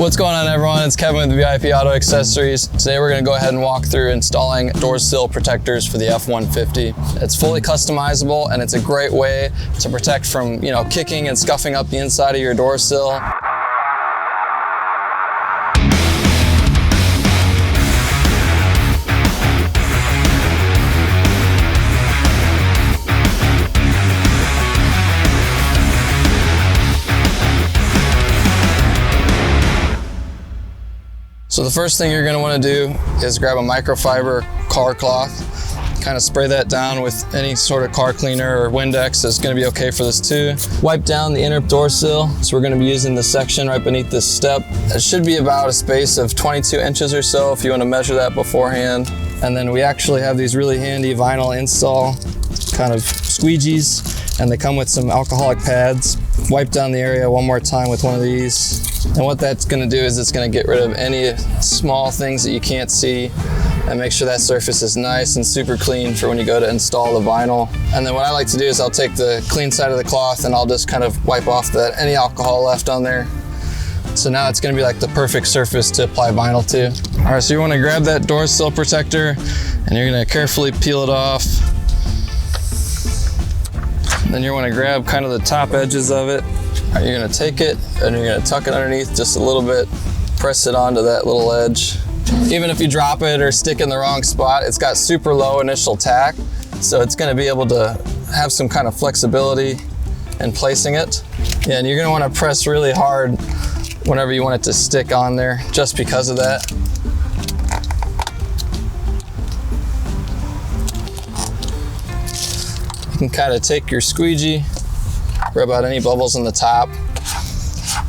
What's going on, everyone? It's Kevin with VIP Auto Accessories. Today we're going to go ahead and walk through installing door sill protectors for the F-150. It's fully customizable and it's a great way to protect from, kicking and scuffing up the inside of your door sill. So the first thing you're going to want to do is grab a microfiber car cloth, kind of spray that down with any sort of car cleaner or Windex. It's going to be okay for this too. Wipe down the inner door sill. So we're going to be using this section right beneath this step. It should be about a space of 22 inches or so if you want to measure that beforehand. And then we actually have these really handy vinyl install kind of squeegees, and they come with some alcoholic pads. Wipe down the area one more time with one of these. And what that's going to do is it's going to get rid of any small things that you can't see and make sure that surface is nice and super clean for when you go to install the vinyl. And then what I like to do is I'll take the clean side of the cloth and I'll just kind of wipe off any alcohol left on there. So now it's going to be like the perfect surface to apply vinyl to. All right, so you want to grab that door sill protector and you're going to carefully peel it off. Then you want to grab kind of the top edges of it. You're going to take it and you're going to tuck it underneath just a little bit, press it onto that little edge. Even if you drop it or stick in the wrong spot, it's got super low initial tack, so it's going to be able to have some kind of flexibility in placing it. Yeah, and you're going to want to press really hard whenever you want it to stick on there, just because of that. You can kind of take your squeegee, rub out any bubbles on the top.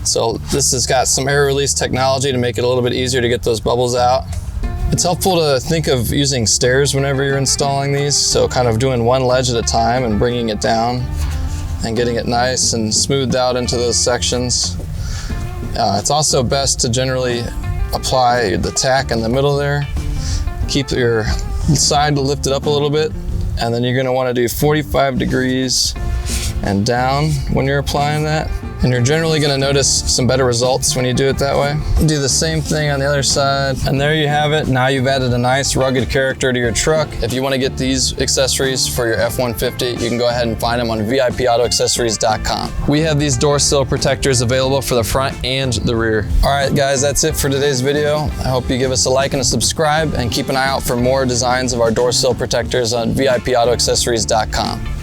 So this has got some air release technology to make it a little bit easier to get those bubbles out. It's helpful to think of using stairs whenever you're installing these. So kind of doing one ledge at a time and bringing it down and getting it nice and smoothed out into those sections. It's also best to generally apply the tack in the middle there. Keep your side lifted up a little bit, and then you're going to want to do 45 degrees and down when you're applying that. And you're generally going to notice some better results when you do it that way. Do the same thing on the other side. And there you have it. Now you've added a nice rugged character to your truck. If you want to get these accessories for your F-150, you can go ahead and find them on VIPAutoAccessories.com. We have these door sill protectors available for the front and the rear. All right, guys, that's it for today's video. I hope you give us a like and a subscribe, and keep an eye out for more designs of our door sill protectors on VIPAutoAccessories.com.